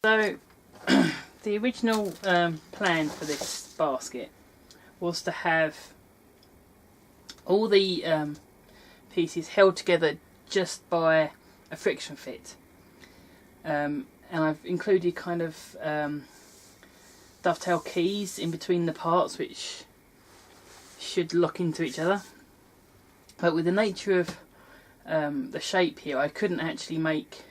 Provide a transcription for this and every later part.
So the original plan for this basket was to have all the pieces held together just by a friction fit, and I've included kind of dovetail keys in between the parts which should lock into each other. But with the nature of the shape here, I couldn't actually make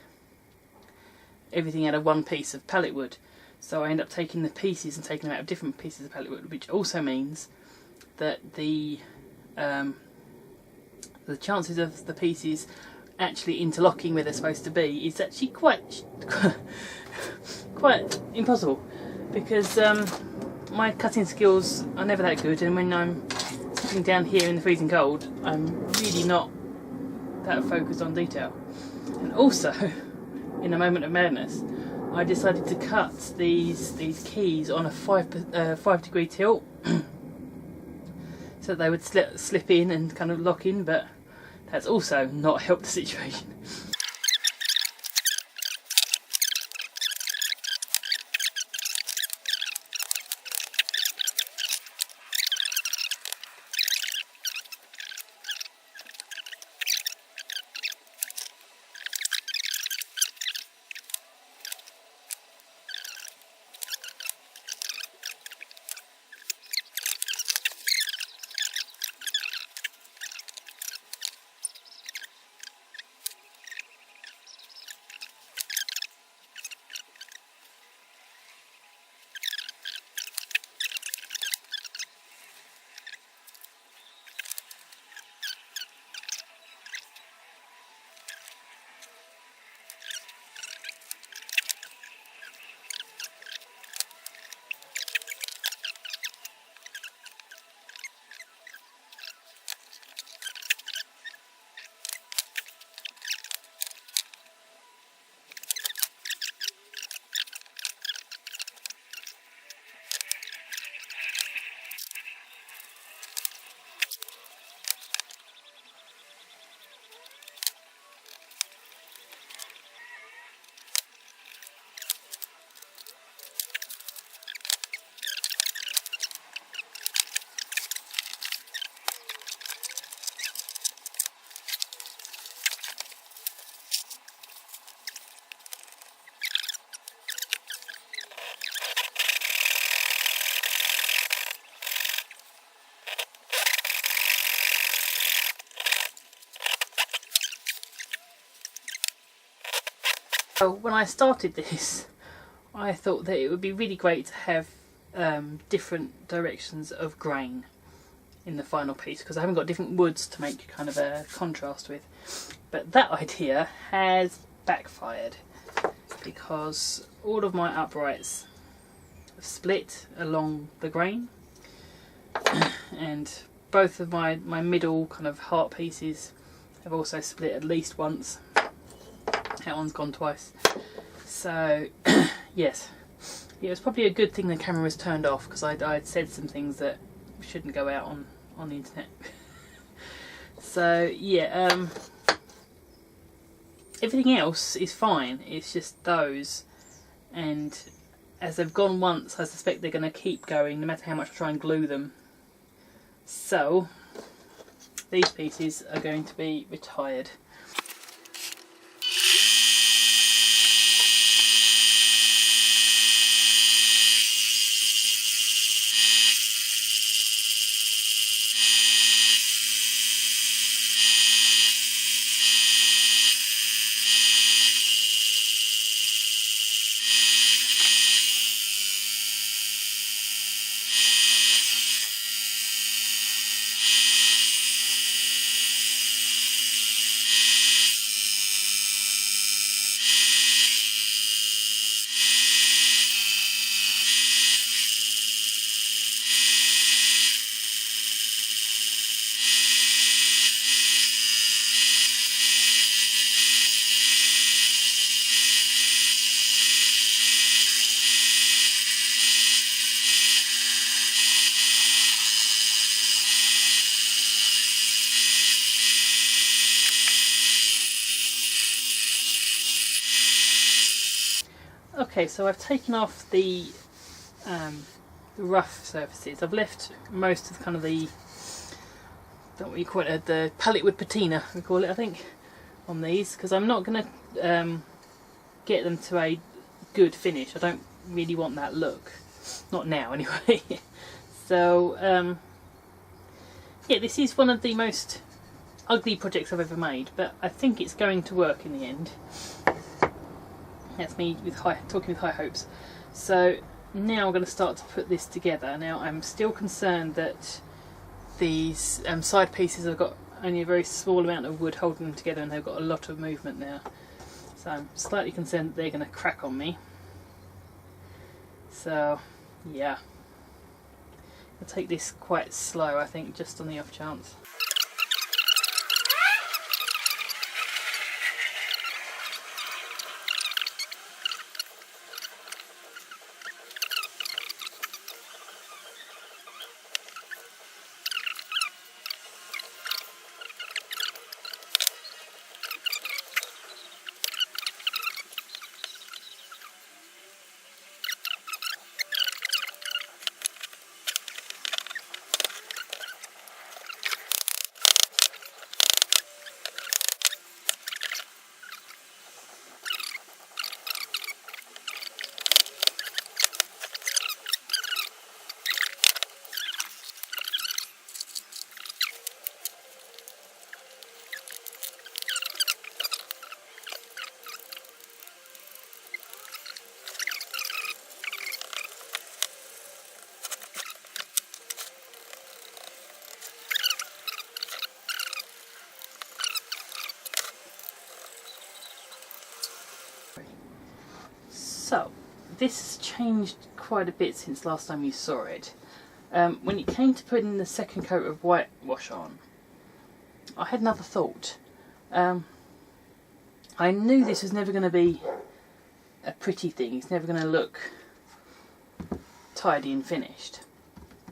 everything out of one piece of pallet wood, so I end up taking the pieces and taking them out of different pieces of pallet wood, which also means that the chances of the pieces actually interlocking where they're supposed to be is actually quite impossible, because my cutting skills are never that good, and when I'm sitting down here in the freezing cold, I'm really not that focused on detail. And also, in a moment of madness, I decided to cut these keys on a 5-degree tilt so that they would slip in and kind of lock in, but that's also not helped the situation. So when I started this, I thought that it would be really great to have different directions of grain in the final piece, because I haven't got different woods to make kind of a contrast with. But that idea has backfired, because all of my uprights have split along the grain, and both of my middle kind of heart pieces have also split at least once. That one's gone twice. So yes, it was probably a good thing the camera was turned off, because I'd said some things that shouldn't go out on the internet. So yeah, everything else is fine, it's just those, and as they've gone once, I suspect they're going to keep going no matter how much I try and glue them. So these pieces are going to be retired. Okay, so I've taken off the rough surfaces. I've left most of kind of the, don't what you call it, the palette wood patina we call it, I think, on these, because I'm not going to get them to a good finish. I don't really want that look, not now anyway. So yeah, this is one of the most ugly projects I've ever made, but I think it's going to work in the end. That's me with talking with high hopes. So now I'm going to start to put this together. Now I'm still concerned that these side pieces have got only a very small amount of wood holding them together, and they've got a lot of movement now. So I'm slightly concerned that they're going to crack on me. So yeah, I'll take this quite slow, I think, just on the off chance. So, this has changed quite a bit since last time you saw it. When it came to putting the second coat of whitewash on, I had another thought. I knew this was never going to be a pretty thing. It's never going to look tidy and finished.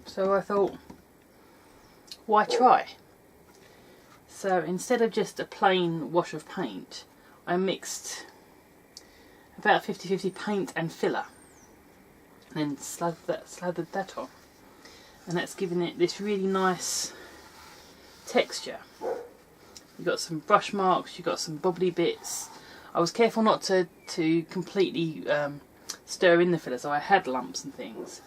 So I thought, why try? So instead of just a plain wash of paint, I mixed about 50-50 paint and filler, and then slathered that on, and that's given it this really nice texture. You've got some brush marks, you've got some bobbly bits. I was careful not to completely stir in the filler, so I had lumps and things.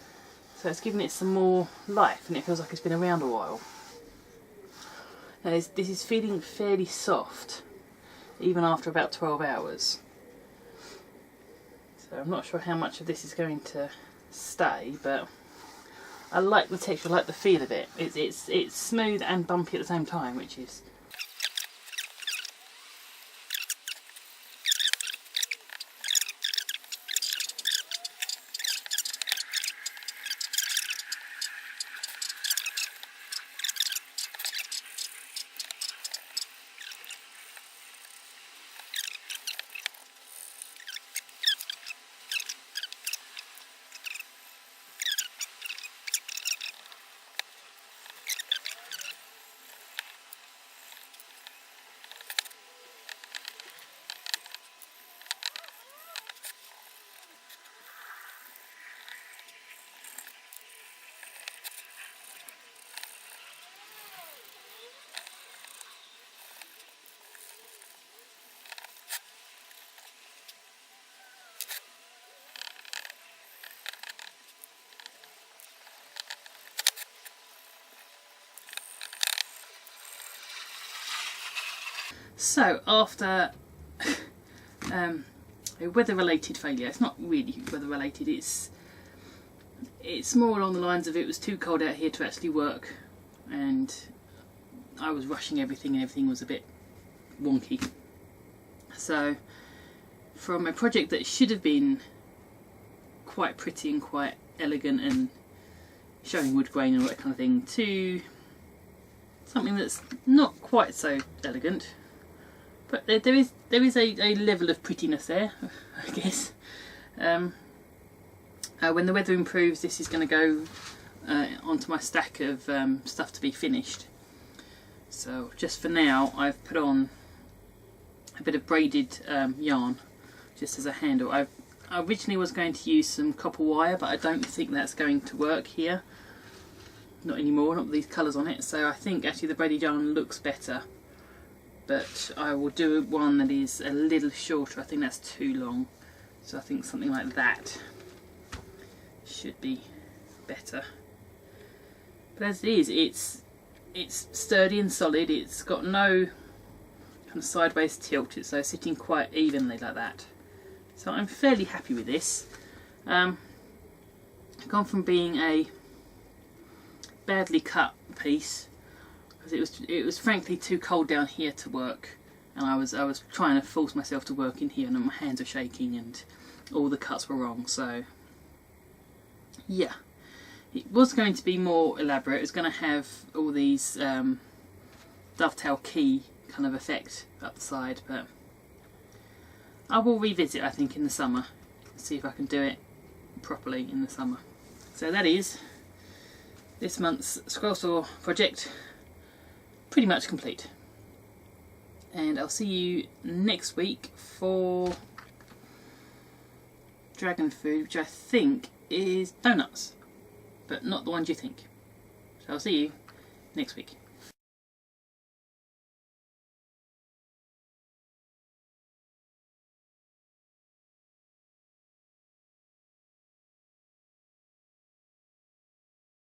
So it's given it some more life, and it feels like it's been around a while. Now this is feeling fairly soft, even after about 12 hours. So I'm not sure how much of this is going to stay, but I like the texture, I like the feel of it. It's smooth and bumpy at the same time, which is so after a weather-related failure. It's not really weather-related. It's more along the lines of it was too cold out here to actually work, and I was rushing everything, and everything was a bit wonky. So from a project that should have been quite pretty and quite elegant and showing wood grain and all that kind of thing, to something that's not quite so elegant, but there is a level of prettiness there, I guess. When the weather improves, this is going to go onto my stack of stuff to be finished. So just for now, I've put on a bit of braided yarn just as a handle. I've I originally was going to use some copper wire, but I don't think that's going to work here. Not anymore, not with these colours on it. So I think actually the braided yarn looks better. But I will do one that is a little shorter. I think that's too long. So I think something like that should be better. But as it is, it's sturdy and solid. It's got no kind of sideways tilt. It's so sitting quite evenly like that. So I'm fairly happy with this. I've gone from being a badly cut piece, because it was frankly too cold down here to work, and I was trying to force myself to work in here, and my hands are shaking and all the cuts were wrong. So yeah, it was going to be more elaborate. It was going to have all these dovetail key kind of effect up the side, but I will revisit, I think, in the summer, see if I can do it properly in the summer. So that is this month's scroll saw project, pretty much complete. And I'll see you next week for dragon food, which I think is donuts, but not the ones you think. So I'll see you next week.